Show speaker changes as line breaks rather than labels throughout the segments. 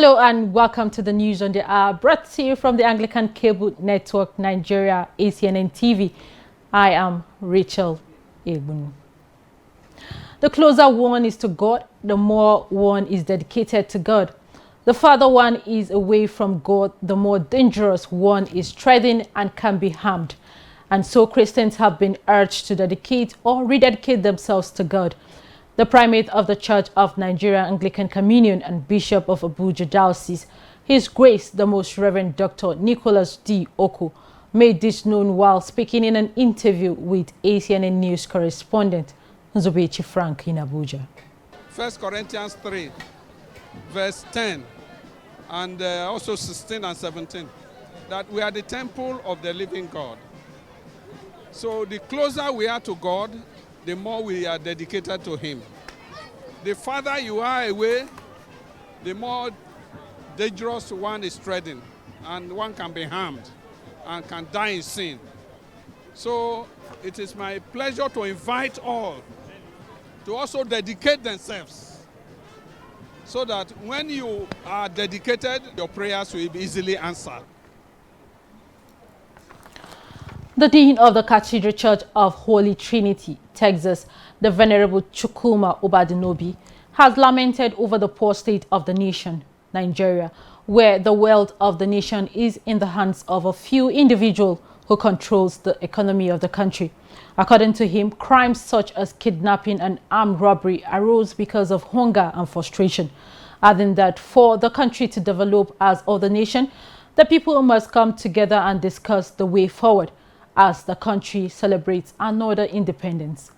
Hello and welcome to the news on the hour, brought to you from the Anglican Cable Network Nigeria, ACNNTV. I am Rachel Egbun. The closer one is to God, the more one is dedicated to God. The farther one is away from God, the more dangerous one is treading and can be harmed. And so Christians have been urged to dedicate or rededicate themselves to God. The primate of the Church of Nigeria, Anglican Communion, and Bishop of Abuja Diocese, His Grace the Most Reverend Dr. Nicholas D. Oko, made this known while speaking in an interview with ACNN News correspondent Nzubechi Frank in Abuja.
1 Corinthians 3, verse 10, and also 16 and 17, that we are the temple of the living God. So the closer we are to God, the more we are dedicated to Him. The farther you are away, the more dangerous one is treading, and one can be harmed and can die in sin. So it is my pleasure to invite all to also dedicate themselves, so that when you are dedicated, your prayers will be easily answered.
The Dean of the Cathedral Church of Holy Trinity, Texas, the Venerable Chukwuma Obadinobi, has lamented over the poor state of the nation, Nigeria, where the wealth of the nation is in the hands of a few individuals who controls the economy of the country. According to him, crimes such as kidnapping and armed robbery arose because of hunger and frustration, adding that for the country to develop as other nation, the people must come together and discuss the way forward as the country celebrates another independence.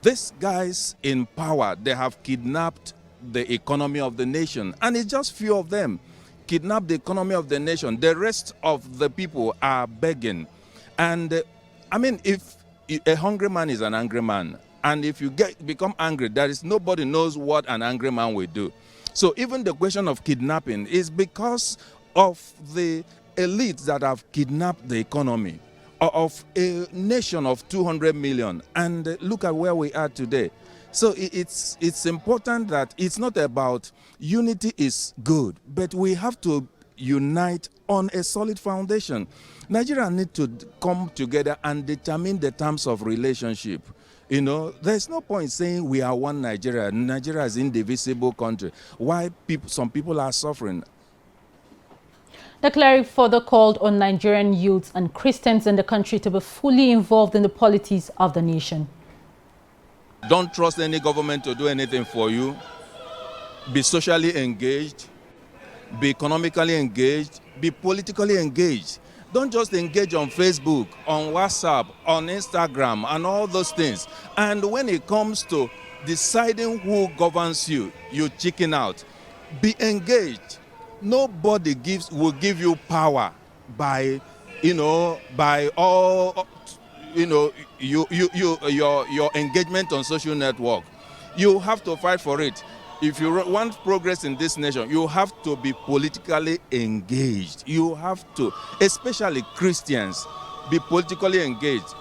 These guys in power, they have kidnapped the economy of the nation, and it's just few of them kidnap the economy of the nation. The rest of the people are begging. And I mean, if a hungry man is an angry man, and if you become angry, there is nobody knows what an angry man will do. So even the question of kidnapping is because of the elites that have kidnapped the economy of a nation of 200 million. And look at where we are today. So it's important that it's not about unity is good, but we have to unite on a solid foundation. Nigeria need to come together and determine the terms of relationship. You know, there's no point saying we are one Nigeria. Nigeria is an indivisible country. Why some people are suffering?
The cleric further called on Nigerian youths and Christians in the country to be fully involved in the politics of the nation.
Don't trust any government to do anything for you. Be socially engaged, be economically engaged, be politically engaged. Don't just engage on Facebook, on WhatsApp, on Instagram, and all those things. And when it comes to deciding who governs you, you chicken out. Be engaged. Nobody will give you power by, by all, your engagement on social network. You have to fight for it. If you want progress in this nation, you have to be politically engaged. You have to, especially Christians, be politically engaged.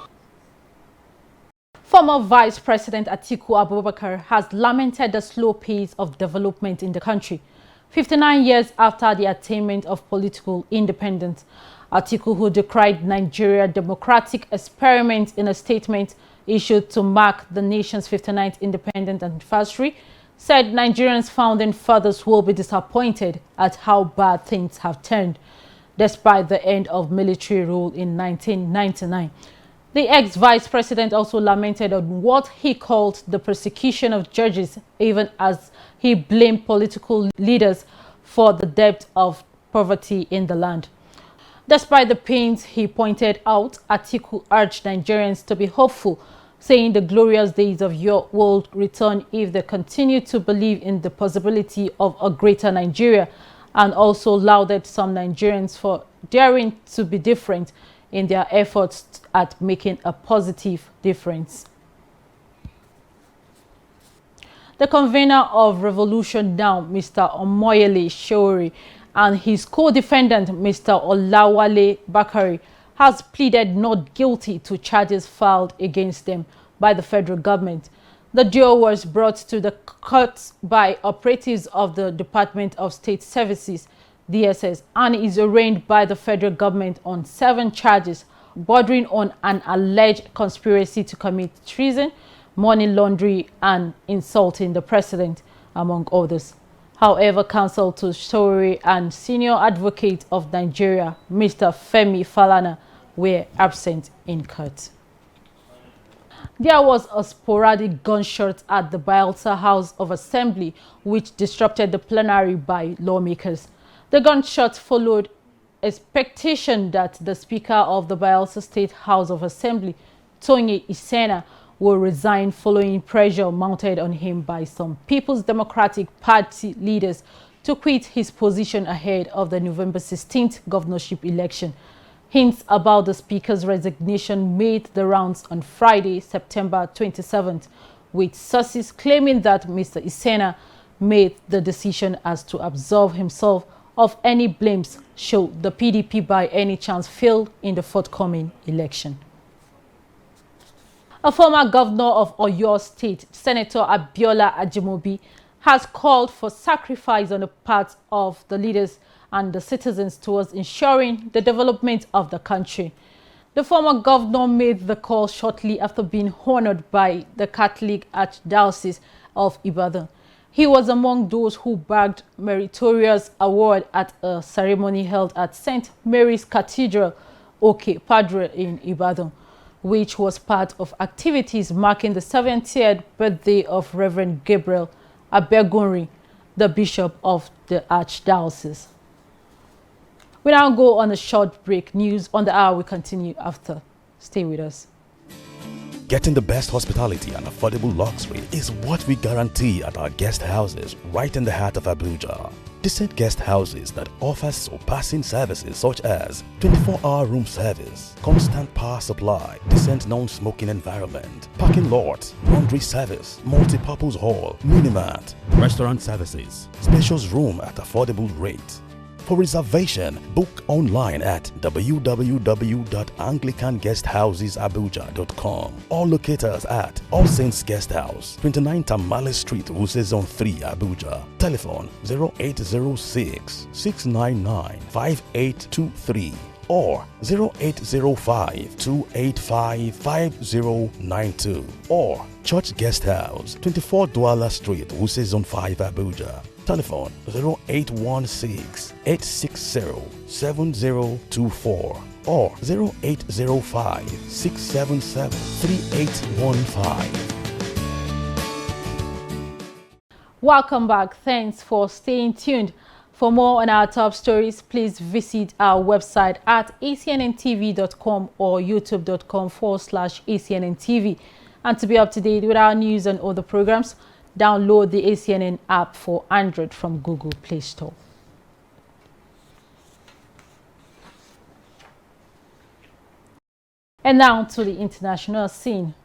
Former Vice President Atiku Abubakar has lamented the slow pace of development in the country. 59 years after the attainment of political independence, Atiku, who decried Nigeria's democratic experiment in a statement issued to mark the nation's 59th independence anniversary, said Nigerians' founding fathers will be disappointed at how bad things have turned, despite the end of military rule in 1999. The ex-vice president also lamented on what he called the persecution of judges, even as he blamed political leaders for the depth of poverty in the land. Despite the pains he pointed out, Atiku urged Nigerians to be hopeful, saying the glorious days of your world return if they continue to believe in the possibility of a greater Nigeria, and also lauded some Nigerians for daring to be different in their efforts at making a positive difference. The convener of Revolution Now, Mr. Omoyele Shori, and his co-defendant, Mr. Olawale Bakari, has pleaded not guilty to charges filed against them by the federal government. The duo was brought to the court by operatives of the Department of State Services, DSS, and is arraigned by the federal government on 7 charges bordering on an alleged conspiracy to commit treason, money laundering, and insulting the president, among others. However, counsel to Sowore and senior advocate of Nigeria, Mr. Femi Falana, were absent in court. There was a sporadic gunshot at the Bayelsa House of Assembly, which disrupted the plenary by lawmakers. The gunshot followed expectation that the Speaker of the Bayelsa State House of Assembly, Tony Isena, will resign following pressure mounted on him by some People's Democratic Party leaders to quit his position ahead of the November 16th governorship election. Hints about the Speaker's resignation made the rounds on Friday, September 27th, with sources claiming that Mr. Isena made the decision as to absolve himself of any blames should the PDP by any chance fail in the forthcoming election. A former governor of Oyo State, Senator Abiola Ajimobi, has called for sacrifice on the part of the leaders and the citizens towards ensuring the development of the country. The former governor made the call shortly after being honored by the Catholic Archdiocese of Ibadan. He was among those who bagged meritorious award at a ceremony held at St. Mary's Cathedral, Oke Padre in Ibadan, which was part of activities marking the 70th birthday of Reverend Gabriel Abegunrin, the Bishop of the Archdiocese. We now go on a short break. News on the hour will continue after. Stay with us.
Getting the best hospitality and affordable luxury is what we guarantee at our guest houses right in the heart of Abuja. Decent guest houses that offer surpassing services such as 24-hour room service, constant power supply, decent non-smoking environment, parking lot, laundry service, multi-purpose hall, mini-mart, restaurant services, spacious room at affordable rate. For reservation, book online at www.anglicanguesthousesabuja.com or locate us at All Saints Guest House, 29 Tamale Street, Wuse Zone 3, Abuja. Telephone 0806 699 5823 or 0805 285 5092 or Church Guest House, 24 Douala Street, Wuse Zone 5, Abuja. Telephone 0816-860-7024 or 0805-677-3815.
Welcome back. Thanks for staying tuned. For more on our top stories, please visit our website at acnntv.com or youtube.com/ACNNTV. And to be up to date with our news and other programs, download the ACNN app for Android from Google Play Store. And now to the international scene.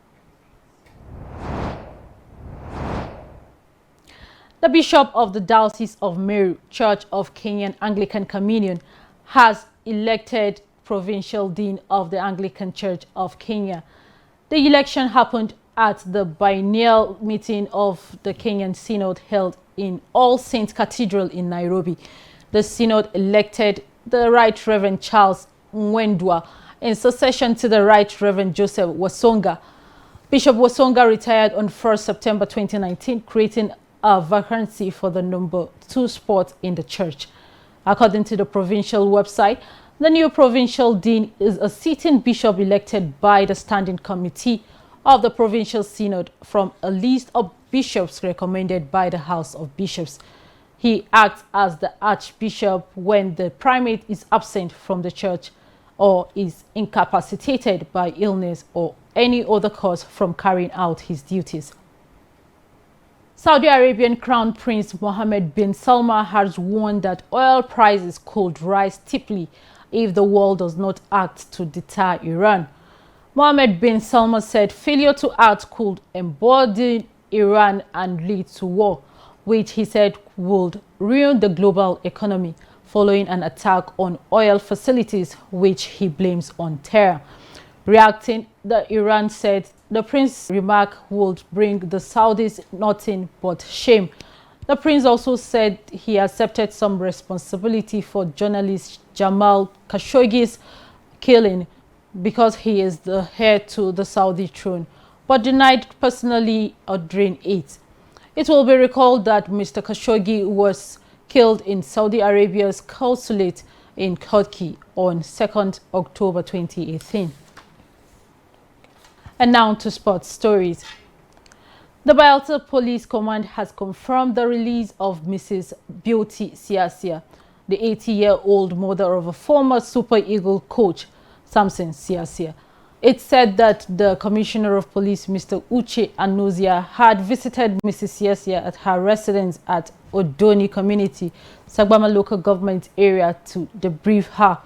The Bishop of the Diocese of Meru, Church of Kenyan Anglican Communion, has elected Provincial Dean of the Anglican Church of Kenya. The election happened at the biennial meeting of the Kenyan Synod held in All Saints Cathedral in Nairobi. The Synod elected the Right Reverend Charles Mwendwa in succession to the Right Reverend Joseph Wasonga. Bishop Wasonga retired on 1st September 2019, creating a vacancy for the number 2 spot in the church. According to the provincial website, the new provincial dean is a sitting bishop elected by the standing committee of the Provincial Synod from a list of bishops recommended by the House of Bishops. He acts as the archbishop when the primate is absent from the church or is incapacitated by illness or any other cause from carrying out his duties. Saudi Arabian Crown Prince Mohammed bin Salman has warned that oil prices could rise steeply if the world does not act to deter Iran. Mohammed bin Salman said failure to act could embolden Iran and lead to war, which he said would ruin the global economy following an attack on oil facilities, which he blames on terror. Reacting, the Iran said the prince's remark would bring the Saudis nothing but shame. The prince also said he accepted some responsibility for journalist Jamal Khashoggi's killing because he is the heir to the Saudi throne, but denied personally ordering it. It will be recalled that Mr. Khashoggi was killed in Saudi Arabia's consulate in Turkey on 2nd October 2018. And now to sports stories. The Bayelsa Police Command has confirmed the release of Mrs. Beauty Siasia, the 80-year-old mother of a former Super Eagle coach, Samson Siasia. It said that the Commissioner of Police, Mr. Uche Anozia, had visited Mrs. Siasia at her residence at Odoni Community, Sagbama Local Government Area to debrief her.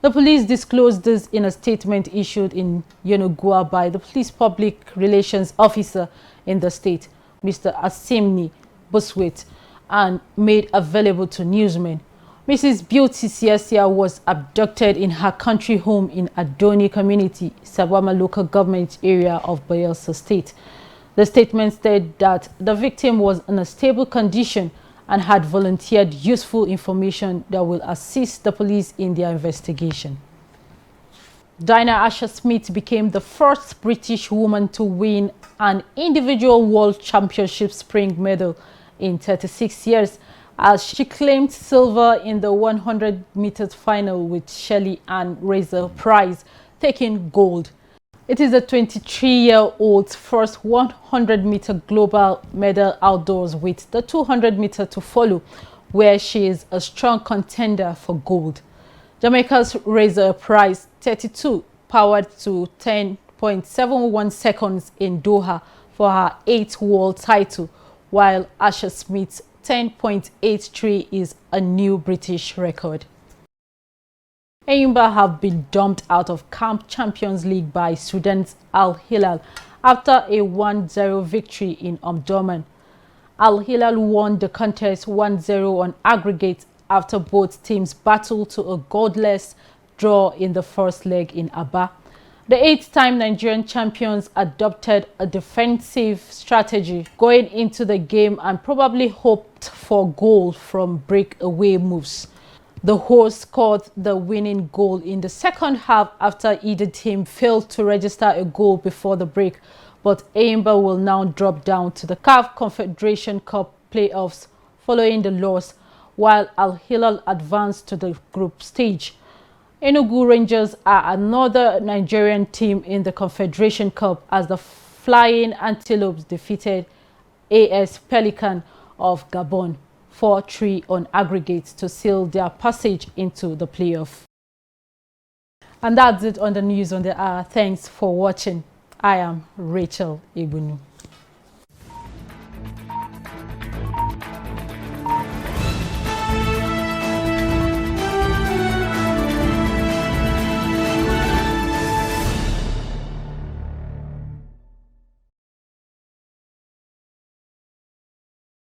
The police disclosed this in a statement issued in Yenagoa by the police public relations officer in the state, Mr. Asimni Buswet, and made available to newsmen. Mrs. Beauty Siasia was abducted in her country home in Adoni Community, Sagbama Local Government Area of Bayelsa State. The statement said that the victim was in a stable condition and had volunteered useful information that will assist the police in their investigation. Dinah Asher-Smith became the first British woman to win an individual World Championship sprint medal in 36 years, as she claimed silver in the 100 meters final with Shelley Ann Fraser-Pryce taking gold. It is the 23-year-old's first 100-meter global medal outdoors, with the 200-meter to follow, where she is a strong contender for gold. Jamaica's Fraser-Pryce, 32, powered to 10.71 seconds in Doha for her 8th world title, while Asher-Smith's 10.83 is a new British record. Enyimba have been dumped out of Camp Champions League by Sudan's Al Hilal after a 1-0 victory in Omdurman. Al Hilal won the contest 1-0 on aggregate after both teams battled to a goalless draw in the first leg in Aba. The 8th-time Nigerian champions adopted a defensive strategy going into the game and probably hoped for goal from breakaway moves. The hosts scored the winning goal in the second half after either team failed to register a goal before the break, but Enyimba will now drop down to the CAF Confederation Cup playoffs following the loss, while Al Hilal advanced to the group stage. Enugu Rangers are another Nigerian team in the Confederation Cup, as the Flying Antelopes defeated AS Pelican of Gabon 4-3 on aggregate to seal their passage into the playoff. And that's it on the news on the hour. Thanks for watching. I am Rachel Ibunu.